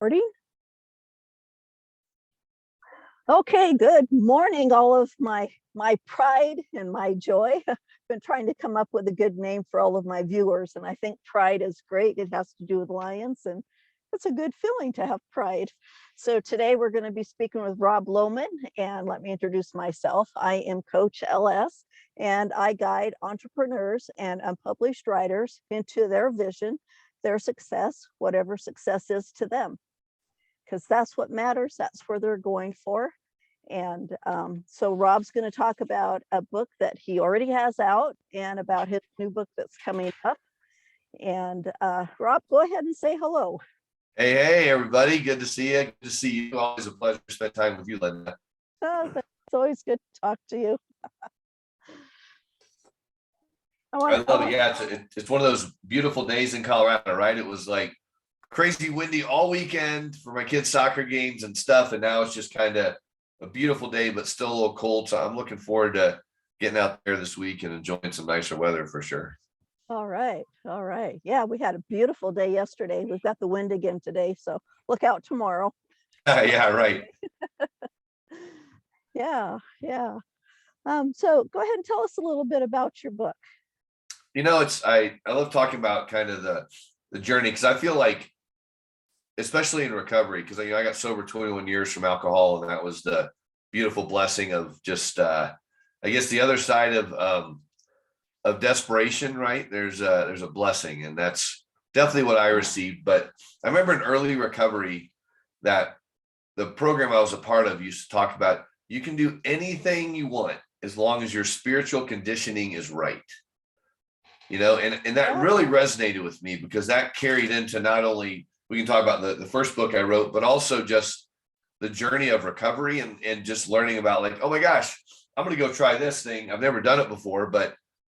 Recording. Okay, good morning, all of my pride and my joy. I've been trying to come up with a good name for all of my viewers, and I think pride is great. It has to do with lions, and it's a good feeling to have pride. So today we're going to be speaking with Rob Lohman, and let me introduce myself. I am Coach LS, and I guide entrepreneurs and unpublished writers into their vision, their success, whatever success is to them, because that's what matters. That's where they're going for. And so Rob's going to talk about a book that he already has out and about his new book that's coming up. And Rob, go ahead and say hello. Hey, everybody. Good to see you. Good to see you. Always a pleasure to spend time with you, Linda. It's always good to talk to you. I love it. Yeah, it's one of those beautiful days in Colorado, right? It was like crazy windy all weekend for my kids' soccer games and stuff. And now it's just kind of a beautiful day, but still a little cold. So I'm looking forward to getting out there this week and enjoying some nicer weather for sure. All right. Yeah, we had a beautiful day yesterday. We've got the wind again today, so look out tomorrow. Yeah, right. Yeah. So go ahead and tell us a little bit about your book. You know, I love talking about kind of the journey, because I feel like, especially in recovery, because I got sober 21 years from alcohol, and that was the beautiful blessing of just I guess the other side of desperation, right? There's a blessing, and that's definitely what I received. But I remember in early recovery that the program I was a part of used to talk about, you can do anything you want as long as your spiritual conditioning is right. You know, and that really resonated with me, because that carried into not only, we can talk about the first book I wrote, but also just the journey of recovery and just learning about, like, oh my gosh, I'm going to go try this thing. I've never done it before, but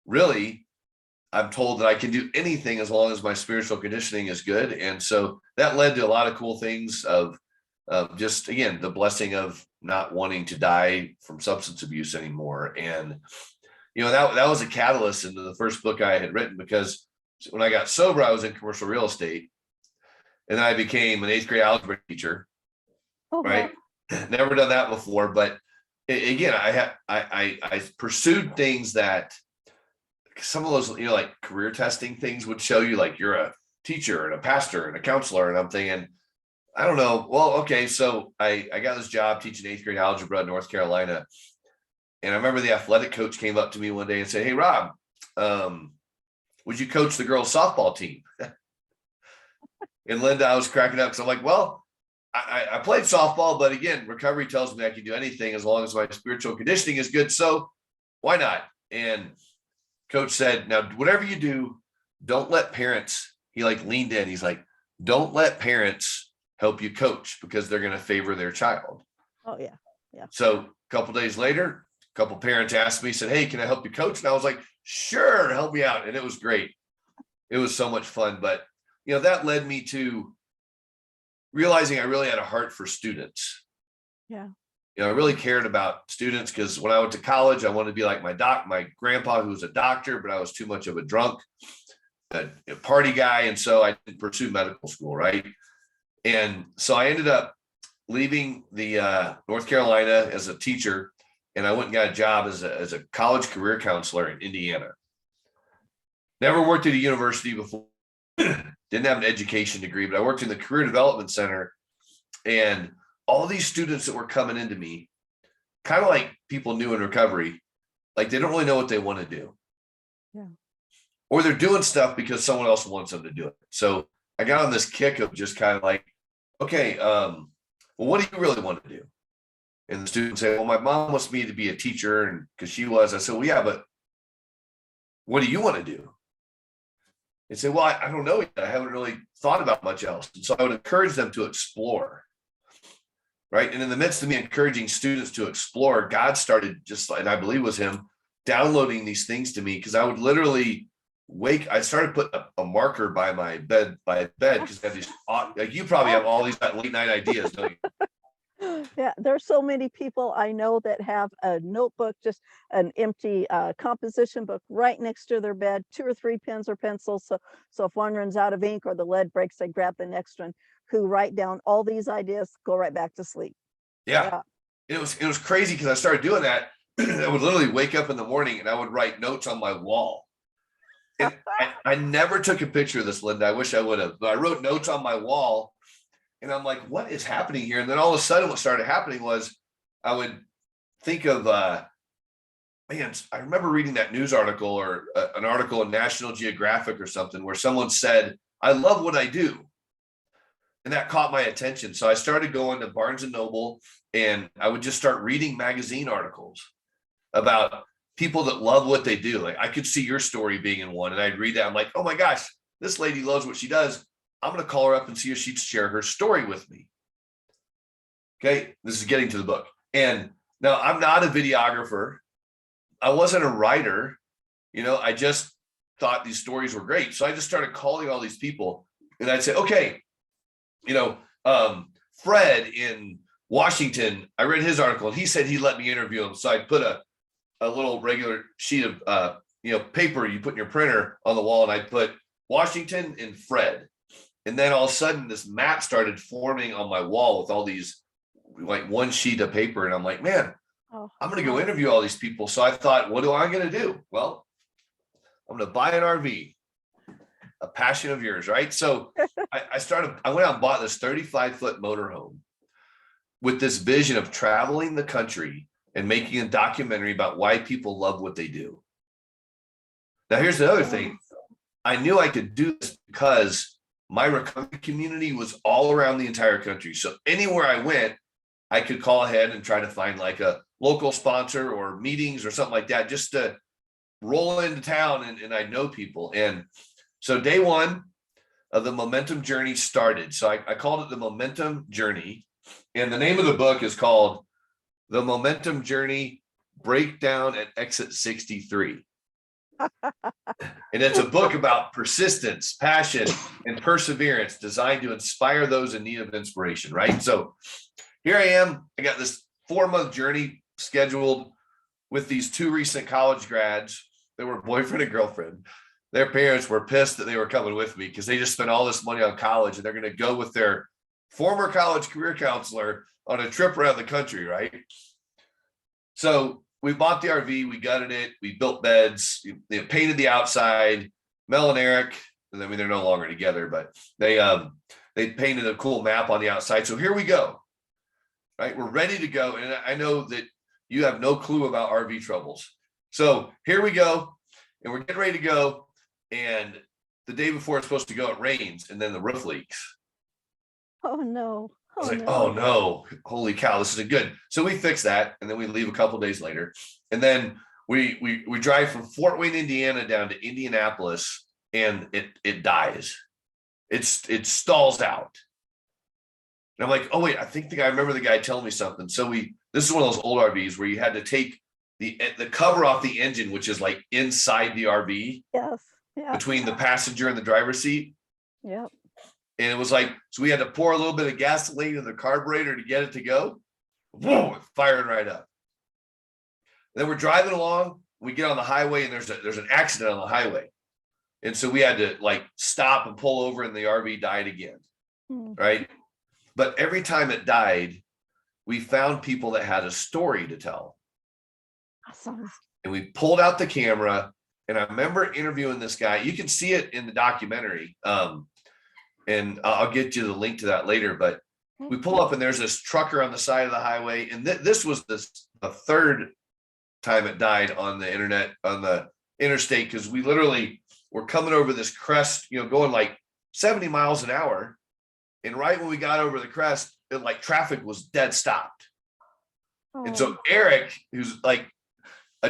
really I'm told that I can do anything as long as my spiritual conditioning is good. And so that led to a lot of cool things of just, again, the blessing of not wanting to die from substance abuse anymore. And you know, that was a catalyst into the first book I had written, because when I got sober, I was in commercial real estate, and then I became an 8th grade algebra teacher. Right? Never done that before, but again, I pursued things that some of those, you know, like career testing things would show you, like, you're a teacher and a pastor and a counselor, and I'm thinking, I don't know. Well, okay, so I got this job teaching 8th grade algebra in North Carolina. And I remember the athletic coach came up to me one day and said, "Hey, Rob, would you coach the girls' softball team?" And Linda, I was cracking up, because I'm like, well, I played softball, but again, recovery tells me I can do anything as long as my spiritual conditioning is good. So why not? And coach said, "Now, whatever you do, don't let parents," he like leaned in. He's like, "Don't let parents help you coach, because they're going to favor their child." Oh, yeah. So a couple days later, a couple parents asked me, said, "Hey, can I help you coach?" And I was like, "Sure, help me out." And it was great. It was so much fun. But, you know, that led me to realizing I really had a heart for students. Yeah. You know, I really cared about students, because when I went to college, I wanted to be like my grandpa, who was a doctor, but I was too much of a drunk, a party guy. And so I didn't pursue medical school. Right. And so I ended up leaving the North Carolina as a teacher, and I went and got a job as a college career counselor in Indiana. Never worked at a university before, didn't have an education degree, but I worked in the Career Development Center, and all these students that were coming into me, kind of like people new in recovery, like they don't really know what they want to do. Yeah. Or they're doing stuff because someone else wants them to do it. So I got on this kick of just kind of like, okay, well, what do you really want to do? And the students say, "Well, my mom wants me to be a teacher," and because she was. I said, "Well, yeah, but what do you want to do?" They say, "Well, I don't know yet. I haven't really thought about much else." And so I would encourage them to explore. Right. And in the midst of me encouraging students to explore, God started, just like, and I believe it was him, downloading these things to me, because I would literally I started putting a marker by my bed, because I had these, like, you probably have all these late night ideas, don't you? Yeah, there's so many people I know that have a notebook, just an empty composition book right next to their bed, 2 or 3 pens or pencils. So if one runs out of ink or the lead breaks, they grab the next one. Who write down all these ideas, go right back to sleep. Yeah. Yeah. It was crazy because I started doing that. I would literally wake up in the morning and I would write notes on my wall. And I never took a picture of this, Linda. I wish I would have, but I wrote notes on my wall and I'm like, what is happening here? And then all of a sudden what started happening was I would think of, man, I remember reading that news article or an article in National Geographic or something where someone said, I love what I do. And that caught my attention. So I started going to Barnes and Noble and I would just start reading magazine articles about people that love what they do. Like I could see your story being in one and I'd read that. I'm like, oh my gosh, this lady loves what she does. I'm going to call her up and see if she'd share her story with me. Okay. This is getting to the book. And now I'm not a videographer. I wasn't a writer. I just thought these stories were great. So I just started calling all these people and I'd say, okay, Fred in Washington, I read his article and he said he'd let me interview him. So I put a little regular sheet of, paper you put in your printer on the wall and I put Washington and Fred. And then all of a sudden this map started forming on my wall with all these, like one sheet of paper. And I'm like, man, I'm going to go interview all these people. So I thought, what am I going to do? Well, I'm going to buy an RV. A passion of yours, right? So I went out and bought this 35-foot motorhome with this vision of traveling the country and making a documentary about why people love what they do. Now, here's the other thing. I knew I could do this because my recovery community was all around the entire country. So anywhere I went, I could call ahead and try to find like a local sponsor or meetings or something like that, just to roll into town and I know people. And so day one of the Momentum Journey started. So I called it the Momentum Journey. And the name of the book is called The Momentum Journey Breakdown at Exit 63. And it's a book about persistence, passion, and perseverance designed to inspire those in need of inspiration, right? So here I am. I got this 4-month journey scheduled with these 2 recent college grads. They were boyfriend and girlfriend. Their parents were pissed that they were coming with me because they just spent all this money on college and they're going to go with their former college career counselor on a trip around the country, right? So we bought the RV, we gutted it, we built beds, painted the outside. Mel and Eric, I mean, they're no longer together, but they painted a cool map on the outside. So here we go, right? We're ready to go. And I know that you have no clue about RV troubles. So here we go, and we're getting ready to go. And the day before it's supposed to go, it rains, and then the roof leaks. Oh no. I was like, oh no, holy cow, this isn't good. So we fix that, and then we leave a couple days later. And then we drive from Fort Wayne, Indiana down to Indianapolis, and it dies. It stalls out. And I'm like, oh wait, I remember the guy telling me something. So this is one of those old RVs where you had to take the cover off the engine, which is like inside the RV. Yes. Yeah. Between the passenger and the driver's seat. Yep. And it was like, so we had to pour a little bit of gasoline in the carburetor to get it to go. Whoa, firing right up. And then we're driving along. We get on the highway and there's an accident on the highway. And so we had to like stop and pull over and the RV died again. Right. But every time it died, we found people that had a story to tell. Awesome. And we pulled out the camera. And I remember interviewing this guy. You can see it in the documentary. And I'll get you the link to that later. But we pull up and there's this trucker on the side of the highway. And this was the 3rd time it died on the interstate, because we literally were coming over this crest, going like 70 miles an hour. And right when we got over the crest, traffic was dead stopped. Oh. And so Eric, who's like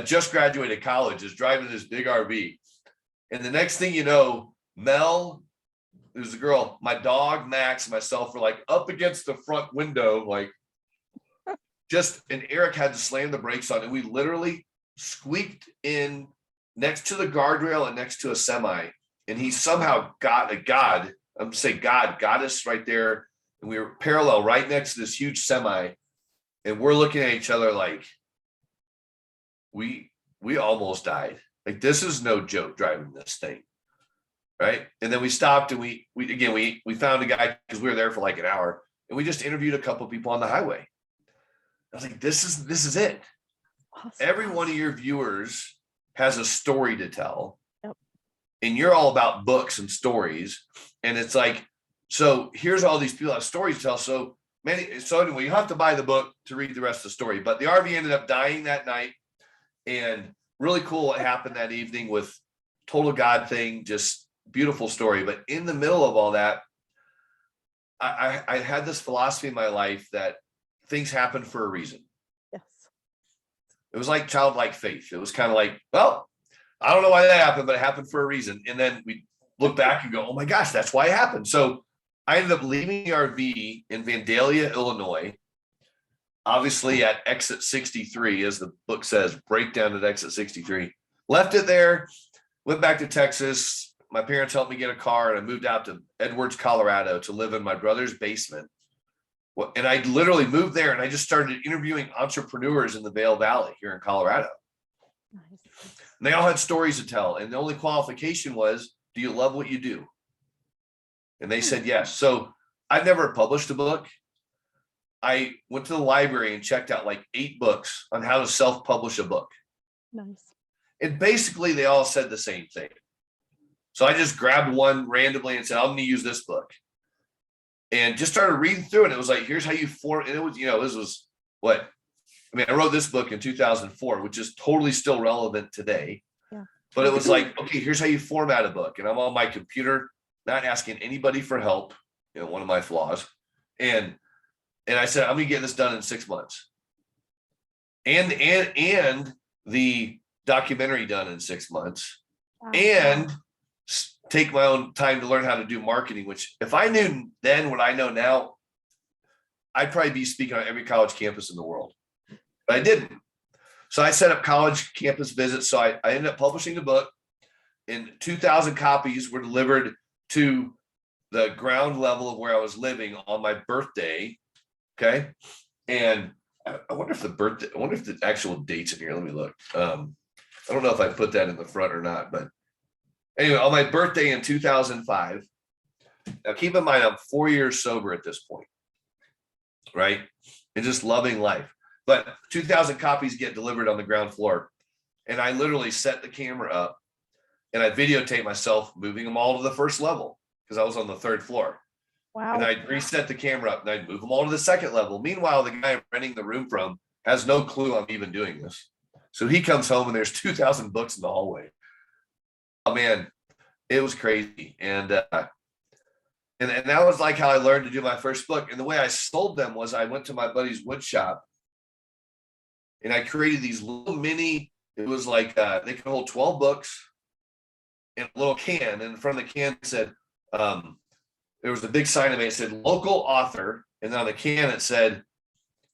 just graduated college, is driving this big RV. And the next thing you know, Mel, who's the girl, my dog, Max, and myself were like up against the front window, and Eric had to slam the brakes on, and we literally squeaked in next to the guardrail and next to a semi. And he somehow got God got us right there. And we were parallel right next to this huge semi. and we're looking at each other like we almost died. Like, this is no joke driving this thing. Right. And then we stopped and we found a guy because we were there for like an hour, and we just interviewed a couple of people on the highway. I was like, this is it. Awesome. Every one of your viewers has a story to tell. Yep. And you're all about books and stories. And it's like, so here's all these people have stories to tell. So anyway, you have to buy the book to read the rest of the story. But the RV ended up dying that night. And really cool what happened that evening with total God thing, just beautiful story. But in the middle of all that, I had this philosophy in my life that things happen for a reason. Yes. It was like childlike faith. It was kind of like, well, I don't know why that happened, but it happened for a reason. And then we look back and go, oh my gosh, that's why it happened. So I ended up leaving the RV in Vandalia, Illinois, obviously at exit 63, as the book says, breakdown at exit 63. Left it there, went back to Texas. My parents helped me get a car, and I moved out to Edwards, Colorado to live in my brother's basement. And I literally moved there, and I just started interviewing entrepreneurs in the Vail Valley here in Colorado. Nice. And they all had stories to tell. And the only qualification was, do you love what you do? And they said yes. So I've never published a book. I went to the library and checked out like 8 books on how to self-publish a book. Nice. And basically they all said the same thing. So I just grabbed one randomly and said, I'm going to use this book. And just started reading through it. It was like, here's how you form. And it was, this was what, I wrote this book in 2004, which is totally still relevant today. Yeah. But it was like, okay, here's how you format a book. And I'm on my computer, not asking anybody for help, one of my flaws. And I said, I'm going to get this done in 6 months. And the documentary done in 6 months. Wow. And take my own time to learn how to do marketing, which if I knew then what I know now, I'd probably be speaking on every college campus in the world. But I didn't. So I set up college campus visits. So I ended up publishing the book, and 2,000 copies were delivered to the ground level of where I was living on my birthday. Okay. And I wonder if the actual date's in here. Let me look. I don't know if I put that in the front or not, but anyway, on my birthday in 2005, now keep in mind, I'm 4 years sober at this point, right? And just loving life. But 2,000 copies get delivered on the ground floor. And I literally set the camera up and I videotaped myself moving them all to the first level because I was on the 3rd floor. Wow. And I'd reset the camera up and I'd move them all to the 2nd level. Meanwhile, the guy I'm renting the room from has no clue I'm even doing this. So he comes home and there's 2,000 books in the hallway. Oh man, it was crazy. And that was like how I learned to do my first book. And the way I sold them was I went to my buddy's wood shop and I created these little mini, it was like they could hold 12 books in a little can. And in front of the can it said, there was a big sign of it. It said local author. And then on the can it said,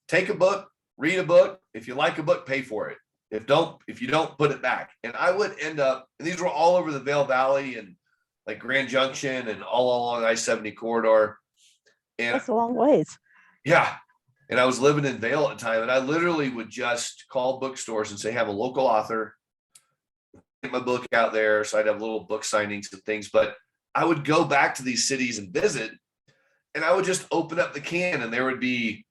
take a book, read a book. If you like a book, pay for it. If you don't, put it back. And I would end up, and these were all over the Vail Valley and like Grand Junction and all along the I-70 corridor. And that's a long ways. Yeah. And I was living in Vail at the time. And I literally would just call bookstores and say, have a local author, get my book out there. So I'd have little book signings and things. But I would go back to these cities and visit, and I would just open up the can and there would be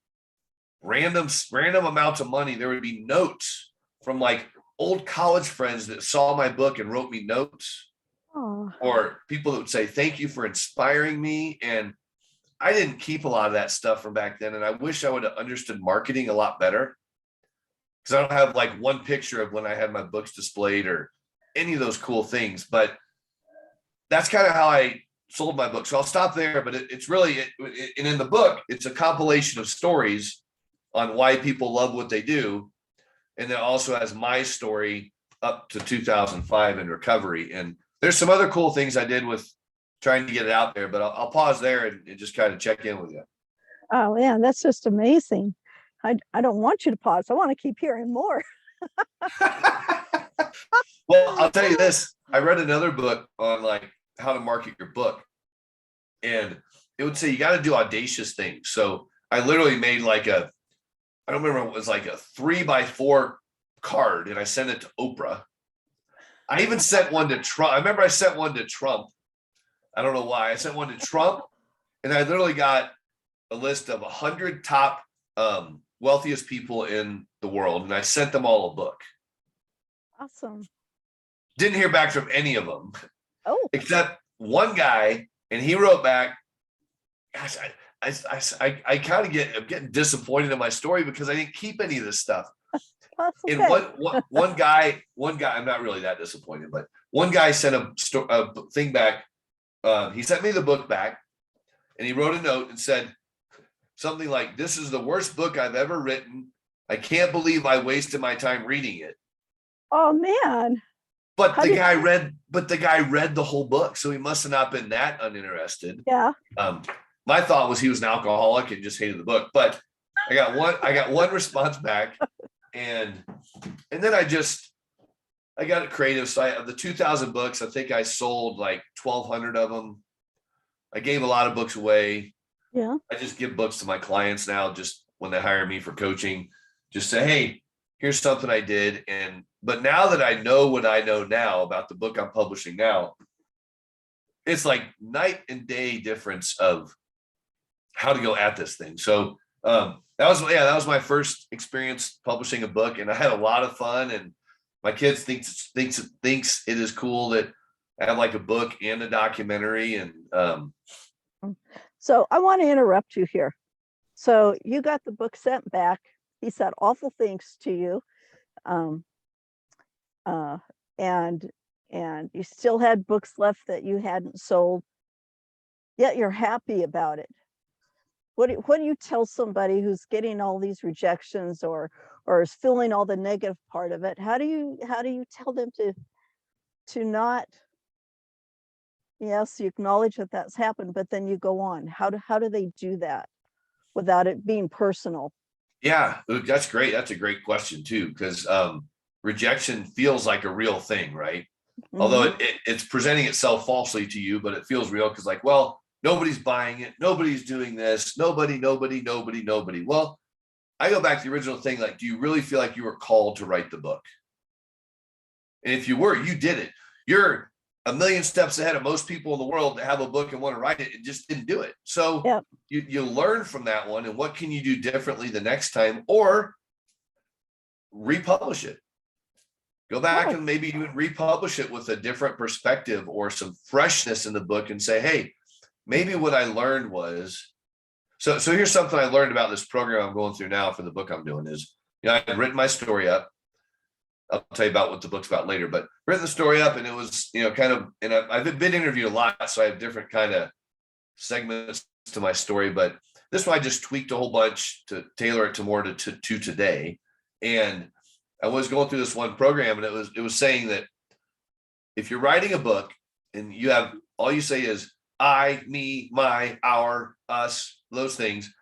random amounts of money. There would be notes from like old college friends that saw my book and wrote me notes. Aww. Or people that would say, thank you for inspiring me. And I didn't keep a lot of that stuff from back then. And I wish I would have understood marketing a lot better, because I don't have like one picture of when I had my books displayed or any of those cool things. But that's kind of how I sold my book. So I'll stop there, but it's really, and in the book, it's a compilation of stories on why people love what they do. And then also has my story up to 2005 in recovery. And there's some other cool things I did with trying to get it out there, but I'll pause there and just kind of check in with you. Oh yeah, that's just amazing. I don't want you to pause. I want to keep hearing more. Well, I'll tell you this. I read another book on like how to market your book, and it would say you got to do audacious things. So I literally made like a I don't remember, it was like a 3x4 card, and I sent it to Oprah. I even sent one to Trump. I remember I sent one to Trump. I don't know why. I sent one to Trump, and I literally got a list of 100 top wealthiest people in the world, and I sent them all a book. Awesome. Didn't hear back from any of them, Oh, except one guy, and he wrote back, gosh, I kind of I'm getting disappointed in my story because I didn't keep any of this stuff. that's And okay. one guy, I'm not really that disappointed, but one guy sent a thing back. He sent me the book back, and he wrote a note and said something like, "This is the worst book I've ever written. I can't believe I wasted my time reading it." Oh man. But How the did guy read the whole book, so he must have not been that uninterested. Yeah. My thought was he was an alcoholic and just hated the book. But I got one response back, and then I got it creative. So of the 2,000 books, I think I sold like 1,200 of them. I gave a lot of books away. Yeah. I just give books to my clients now, just when they hire me for coaching, just say, hey, here's something I did. But now that I know what I know now about the book I'm publishing now, it's like night and day difference of how to go at this thing. So that was my first experience publishing a book, and I had a lot of fun. And my kids thinks it is cool that I have like a book and a documentary. And So I want to interrupt you here. So you got the book sent back. He said awful things to you. Um, uh, and you still had books left that you hadn't sold, yet you're happy about it. What do you tell somebody who's getting all these rejections or is feeling all the negative part of it? How do you tell them to not, yes, you acknowledge that that's happened, but then you go on? How do they do that without it being personal? yeah, that's great. That's a great question too, because rejection feels like a real thing, right? Although Mhm. it's presenting itself falsely to you, but it feels real because, like, well, nobody's buying it, nobody's doing this, nobody. Well, I go back to the original thing, like, do you really feel like you were called to write the book? And if you were, you did it. You're a million steps ahead of most people in the world that have a book and want to write it and just didn't do it. So Yep. you learn from that one, and what can you do differently the next time, or republish it. Go back Oh, and maybe even republish it with a different perspective or some freshness in the book, and say, hey, maybe what I learned was, so here's something I learned about this program I'm going through now for the book I'm doing is, I had written my story up. I'll tell you about what the book's about later, but written the story up, and it was, kind of, and I've been interviewed a lot, so I have different kind of segments to my story, but this one I just tweaked a whole bunch to tailor it to more to today. And I was going through this one program, and it was saying that if you're writing a book and you have, all you say is I, me, my, our, us, those things,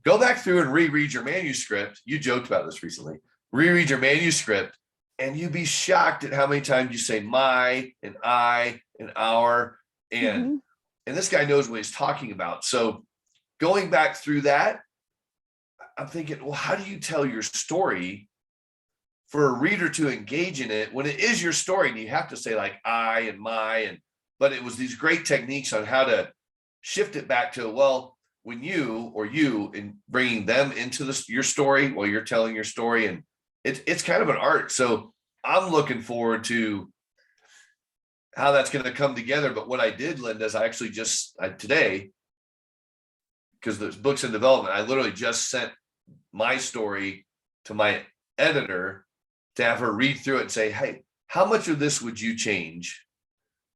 go back through and reread your manuscript. You joked about this recently. Reread your manuscript, and you'd be shocked at how many times you say my and I and our, and mhm. this guy knows what he's talking about. So going back through that, I'm thinking, well, how do you tell your story for a reader to engage in it when it is your story? And you have to say like I and my, but it was these great techniques on how to shift it back to, well, when you and bringing them into your story while you're telling your story. And it's kind of an art. So I'm looking forward to how that's going to come together. But what I did, Linda, is I actually today, because there's books in development, I literally just sent my story to my editor to have her read through it and say, hey, how much of this would you change?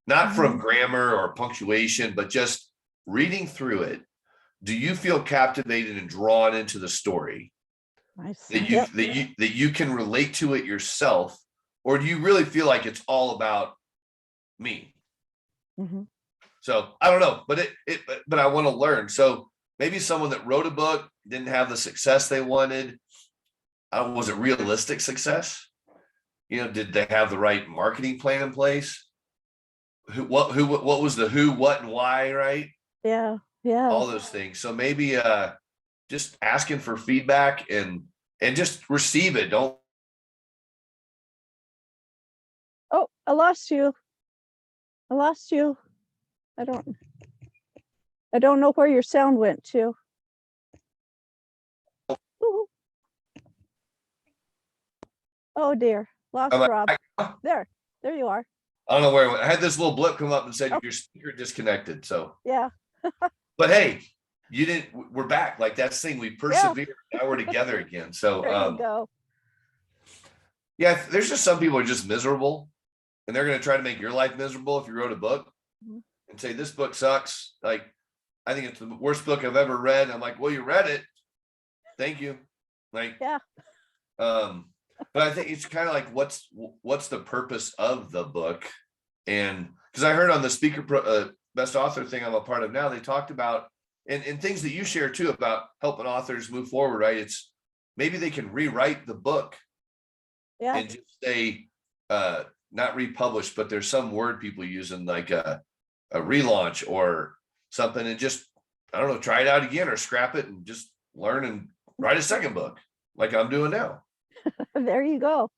Not from Mhm. grammar or punctuation, but just reading through it. Do you feel captivated and drawn into the story Nice. that Yep. you can relate to it yourself? Or do you really feel like it's all about me? Mhm. So I don't know, but I want to learn. So maybe someone that wrote a book didn't have the success they wanted. Was it realistic success? Did they have the right marketing plan in place? What was the who, what, and why, right? Yeah. Yeah. All those things. So maybe just asking for feedback and just receive it. Don't. Oh, I lost you. I lost you. I don't know where your sound went to. Ooh. Oh dear, lost Rob. There you are. I don't know where it went. I had this little blip come up and said Oh. your speaker disconnected. So Yeah. but hey, we're back. Like that's the thing, we persevered. Now we're together again. So there you go. Yeah, there's just some people are just miserable and they're going to try to make your life miserable if you wrote a book and say this book sucks. Like, I think it's the worst book I've ever read. I'm like, well, you read it. Thank you. Like, yeah. But I think it's kind of like, what's the purpose of the book? And because I heard on the speaker best author thing I'm a part of now, they talked about and things that you share too about helping authors move forward, right? It's maybe they can rewrite the book and just say not republished, but there's some word people use in like a relaunch or something, and just, I don't know, try it out again or scrap it and just learn and write a second book like I'm doing now. There you go.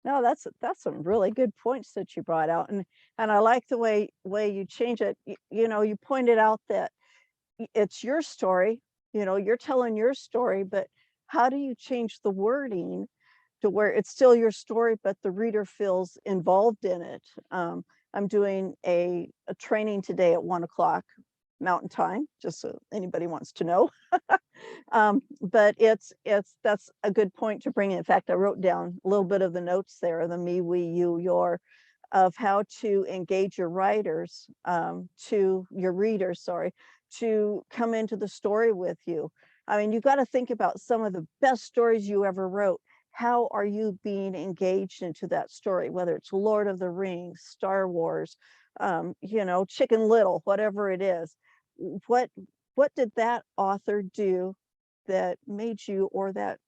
No, that's some really good points that you brought out, and I like the way you change it. You pointed out that it's your story. You're telling your story, but how do you change the wording to where it's still your story, but the reader feels involved in it? I'm doing a training today at 1:00 Mountain Time, just so anybody wants to know. But that's a good point to bring in. In fact, I wrote down a little bit of the notes there, the me, we, you, your, of how to engage your writers, to your readers, sorry, to come into the story with you. I mean, you've got to think about some of the best stories you ever wrote. How are you being engaged into that story, whether it's Lord of the Rings, Star Wars, Chicken Little, whatever it is? What did that author do that made you, or that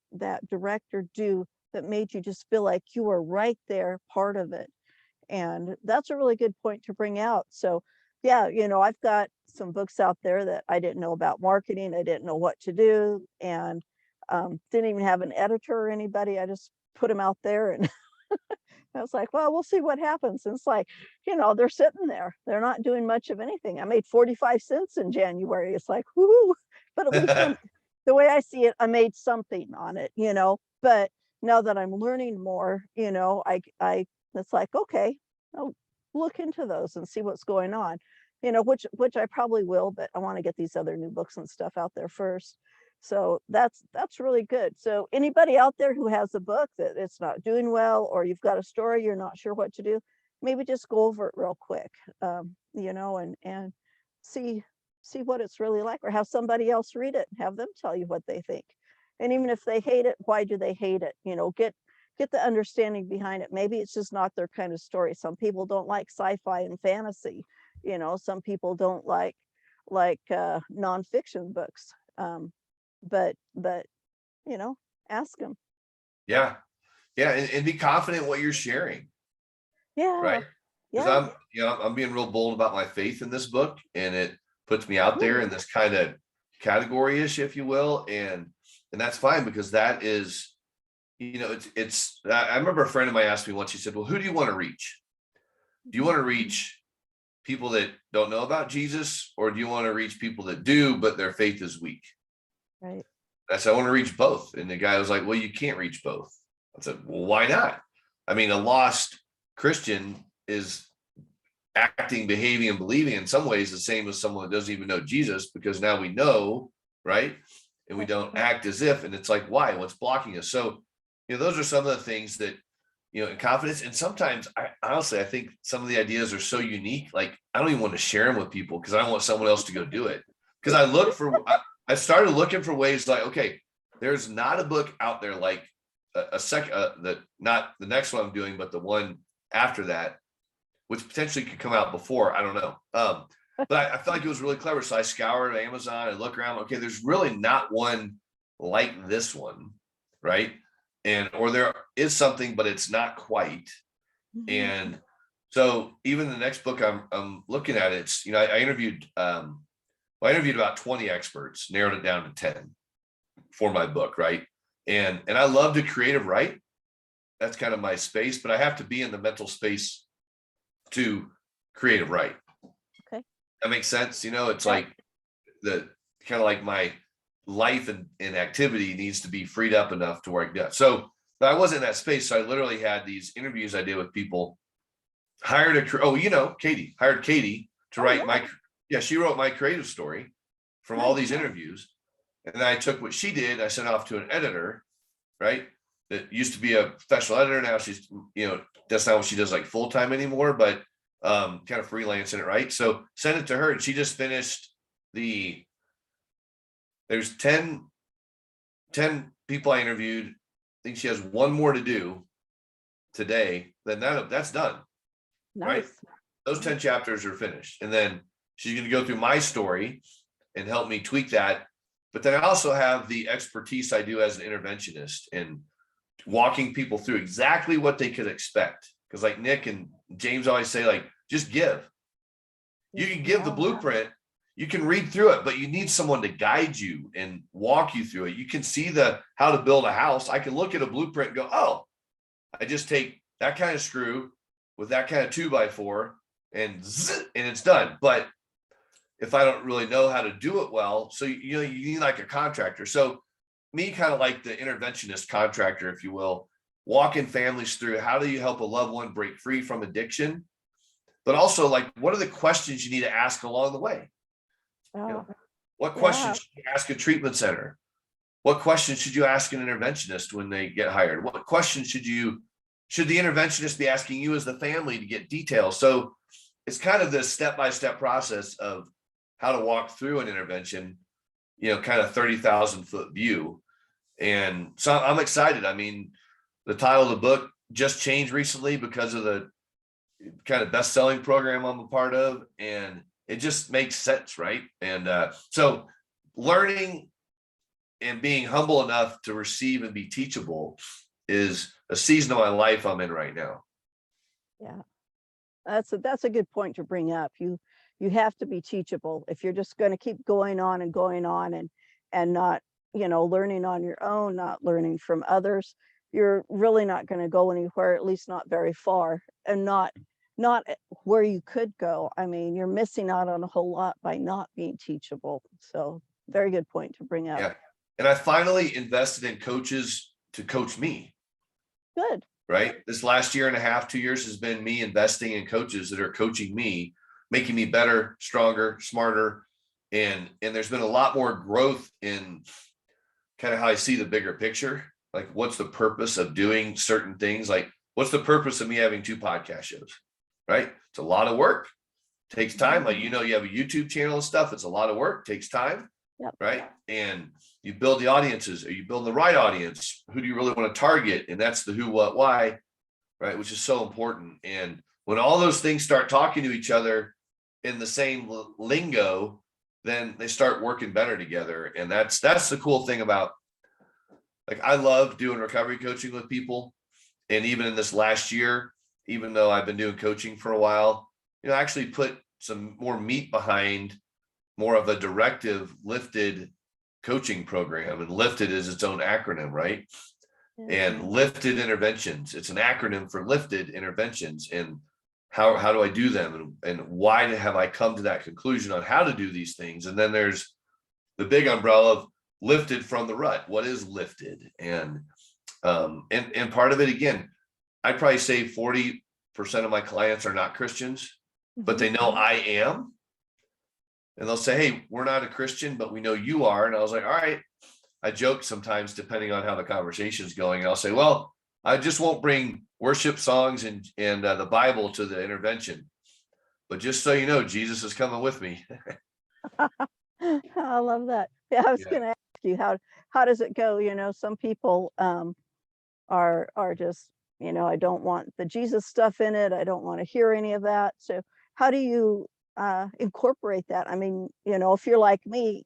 director do that made you just feel like you were right there, part of it? And that's a really good point to bring out. So yeah, I've got some books out there that I didn't know about marketing. I didn't know what to do, and didn't even have an editor or anybody. I just put them out there, and I was like, well, we'll see what happens. And it's like, they're sitting there. They're not doing much of anything. I made 45 cents in January. It's like, whoo! But at least the way I see it, I made something on it, But now that I'm learning more, I it's like, okay, I'll look into those and see what's going on, which I probably will, but I want to get these other new books and stuff out there first. So that's really good. So anybody out there who has a book that it's not doing well, or you've got a story you're not sure what to do, maybe just go over it real quick, and see what it's really like, or have somebody else read it, have them tell you what they think. And even if they hate it, why do they hate it? Get the understanding behind it. Maybe it's just not their kind of story. Some people don't like sci-fi and fantasy. Some people don't like nonfiction books. But ask them. Yeah. And be confident what you're sharing. Yeah. Right. Because I'm being real bold about my faith in this book, and it puts me out there in this kind of category-ish, if you will. And that's fine, because that is, I remember a friend of mine asked me once, he said, well, who do you want to reach? Do you want to reach people that don't know about Jesus, or do you want to reach people that do, but their faith is weak? Right. I said, I want to reach both. And the guy was like, well, you can't reach both. I said, well, why not? I mean, a lost Christian is acting, behaving, and believing in some ways the same as someone that doesn't even know Jesus, because now we know, right? And we don't act as if, and it's like, why? What's blocking us? So, those are some of the things that, in confidence. And sometimes I think some of the ideas are so unique. Like, I don't even want to share them with people because I don't want someone else to go do it. Because I started looking for ways like, okay, there's not a book out there like not the next one I'm doing, but the one after that, which potentially could come out before, I don't know. But I felt like it was really clever. So I scoured Amazon and look around. Okay, there's really not one like this one, right? Or there is something, but it's not quite. And so even the next book I'm looking at, it's, I interviewed about 20 experts, narrowed it down to 10. for my book, right? And I love to creative write. That's kind of my space, but I have to be in the mental space to creative write. Okay. That makes sense. It's Yeah. like the kind of like my life and activity needs to be freed up enough to where I can do it. So, but I wasn't in that space. So I literally had these interviews I did with people, hired Katie, hired Katie to write she wrote my creative story from all these interviews. And then I took what she did, I sent off to an editor, right? That used to be a professional editor. Now she's, that's not what she does like full time anymore, but kind of freelancing it, right? So sent it to her, and she just finished there's 10 people I interviewed. I think she has one more to do today. Then that's done. Nice. Right? Those 10 chapters are finished. And then she's going to go through my story and help me tweak that. But then I also have the expertise I do as an interventionist and walking people through exactly what they could expect. Because like Nick and James always say, like, just give. You can give the blueprint, you can read through it, but you need someone to guide you and walk you through it. You can see how to build a house. I can look at a blueprint and go, oh, I just take that kind of screw with that kind of 2x4 and it's done. But if I don't really know how to do it well, so you need like a contractor. So me, kind of like the interventionist contractor, if you will, walking families through how do you help a loved one break free from addiction, but also like what are the questions you need to ask along the way? What questions should you ask a treatment center? What questions should you ask an interventionist when they get hired? What questions should the interventionist be asking you as the family to get details? So it's kind of this step-by-step process of how to walk through an intervention, kind of 30,000 foot view. And so I'm excited. I mean, the title of the book just changed recently because of the kind of best-selling program I'm a part of, and it just makes sense, right? And so learning and being humble enough to receive and be teachable is a season of my life I'm in right now. Yeah, that's a good point to bring up. You have to be teachable. If you're just going to keep going on and not, learning on your own, not learning from others, you're really not going to go anywhere, at least not very far, and not where you could go. I mean, you're missing out on a whole lot by not being teachable. So very good point to bring up. Yeah. And I finally invested in coaches to coach me. Good. Right. This last year and a half, 2 years has been me investing in coaches that are coaching me, making me better, stronger, smarter. And there's been a lot more growth in kind of how I see the bigger picture. Like, what's the purpose of doing certain things? Like, what's the purpose of me having 2 podcast shows? Right. It's a lot of work. Takes time. Like, you have a YouTube channel and stuff. It's a lot of work, takes time. Yep. Right. And you build the audiences. Are you building the right audience? Who do you really want to target? And that's the who, what, why, right? Which is so important. And when all those things start talking to each other in the same lingo, then they start working better together. And that's the cool thing about, like, I love doing recovery coaching with people. And even in this last year, even though I've been doing coaching for a while, I actually put some more meat behind more of a directive lifted coaching program. And lifted is its own acronym, right? Mm-hmm. And lifted interventions, it's an acronym for lifted interventions. And how do I do them? And why have I come to that conclusion on how to do these things? And then there's the big umbrella of lifted from the rut. What is lifted? And part of it, again, I'd probably say 40% of my clients are not Christians, but they know I am. And they'll say, hey, we're not a Christian, but we know you are. And I was like, all right. I joke sometimes, depending on how the conversation is going. I'll say, well, I just won't bring worship songs and the Bible to the intervention. But just so you know, Jesus is coming with me. I love that. Yeah, I was going to ask you, how does it go? Some people are just, I don't want the Jesus stuff in it. I don't want to hear any of that. So how do you incorporate that? I mean, if you're like me,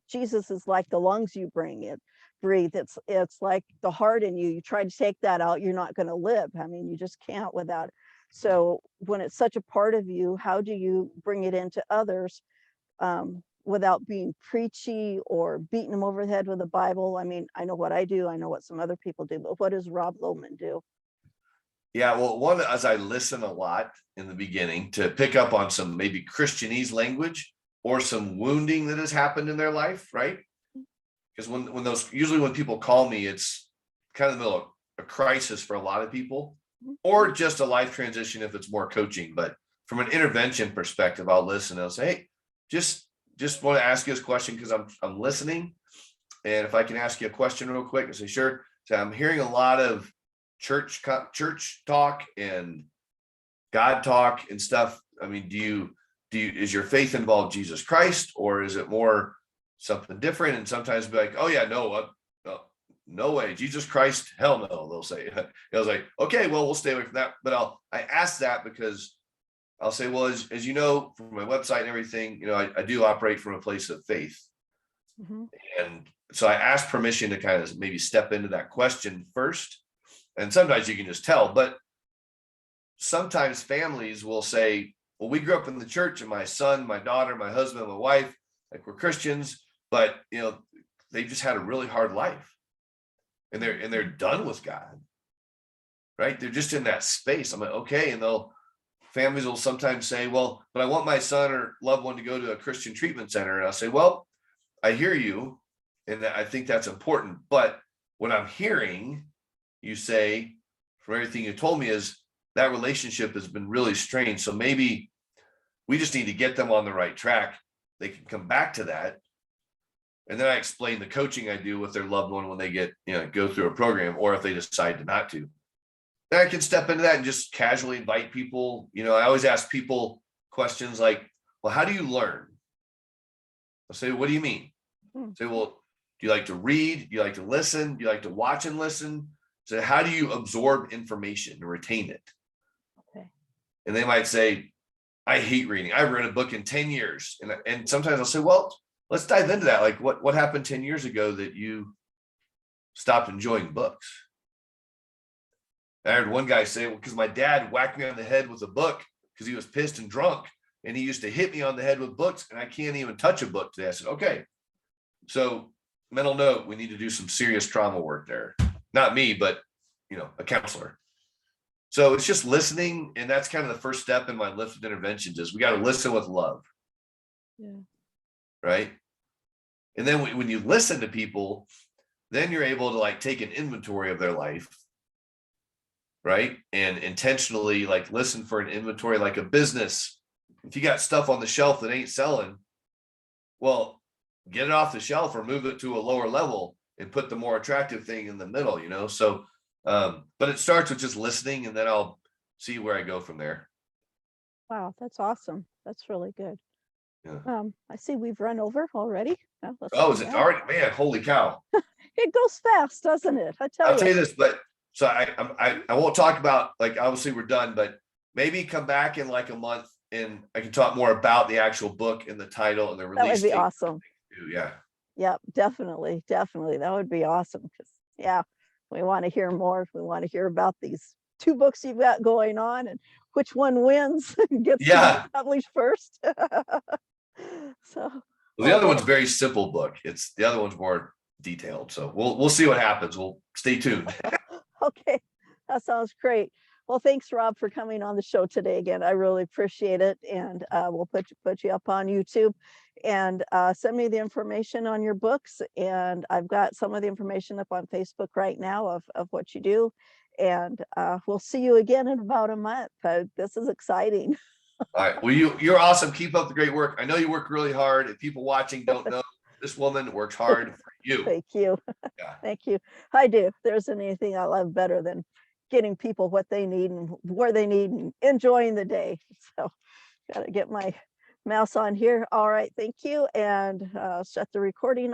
Jesus is like the lungs you breathe. It's like the heart in you. You try to take that out, you're not going to live. I mean, you just can't without it. So when it's such a part of you, how do you bring it into others without being preachy or beating them over the head with the Bible? I mean, I know what I do, I know what some other people do, but what does Rob Lohman do? Yeah, well, one, as I listen a lot in the beginning to pick up on some maybe Christianese language or some wounding that has happened in their life, right? Because when those, usually when people call me, it's kind of the middle of a crisis for a lot of people, or just a life transition if it's more coaching. But from an intervention perspective, I'll listen. I'll say, hey, just want to ask you this question because I'm listening. And if I can ask you a question real quick, I say, sure. So I'm hearing a lot of church talk and God talk and stuff. I mean, is your faith involved Jesus Christ, or is it more something different? And sometimes be like, oh yeah, no way, Jesus Christ, hell no, they'll say. I was like, okay, well, we'll stay away from that. But I ask that because I'll say, well, as you know, from my website and everything, I do operate from a place of faith. And so I ask permission to kind of maybe step into that question first. And sometimes you can just tell, but sometimes families will say, well, we grew up in the church and my son, my daughter, my husband, my wife, like we're Christians, but they just had a really hard life and they're done with God, right? They're just in that space. I'm like, okay. And families will sometimes say, well, but I want my son or loved one to go to a Christian treatment center. And I'll say, well, I hear you. And I think that's important. But what I'm hearing you say from everything you told me is that relationship has been really strained. So maybe we just need to get them on the right track. They can come back to that. And then I explain the coaching I do with their loved one when they go through a program, or if they decide to not to. Then I can step into that and just casually invite people. I always ask people questions like, well, how do you learn? I'll say, what do you mean? I'll say, well, do you like to read? Do you like to listen? Do you like to watch and listen? So how do you absorb information and retain it? Okay. And they might say, I hate reading. I've read a book in 10 years. And sometimes I'll say, well, let's dive into that. Like what happened 10 years ago that you stopped enjoying books? I heard one guy say, well, because my dad whacked me on the head with a book because he was pissed and drunk. And he used to hit me on the head with books and I can't even touch a book today. I said, okay. So mental note, we need to do some serious trauma work there. Not me, but a counselor. So it's just listening. And that's kind of the first step in my lifted interventions is we got to listen with love. Yeah. Right. And then when you listen to people, then you're able to take an inventory of their life. Right. And intentionally listen for an inventory like a business. If you got stuff on the shelf that ain't selling, well, get it off the shelf or move it to a lower level and put the more attractive thing in the middle, So, but it starts with just listening and then I'll see where I go from there. Wow, that's awesome. That's really good. Yeah. I see we've run over already. Oh, is it already? Man, holy cow. It goes fast, doesn't it? I'll tell you this, but so I won't talk about obviously we're done, but maybe come back in a month and I can talk more about the actual book and the title and the release. That would be awesome. Yeah. Yep, definitely. That would be awesome because we want to hear more. We want to hear about these 2 books you've got going on and which one wins and gets to be published first. So well, the other one's a very simple book. The other one's more detailed. So we'll see what happens. We'll stay tuned. Okay, that sounds great. Well, thanks, Rob, for coming on the show today again. I really appreciate it. And we'll put you up on YouTube and send me the information on your books. And I've got some of the information up on Facebook right now of what you do. And we'll see you again in about a month. This is exciting. All right. Well, you're awesome. Keep up the great work. I know you work really hard. If people watching don't know, this woman works hard for you. Thank you. Yeah. Thank you. I do. There isn't anything I love better than getting people what they need and where they need and enjoying the day. So got to get my mouse on here. All right. Thank you. And shut the recording off.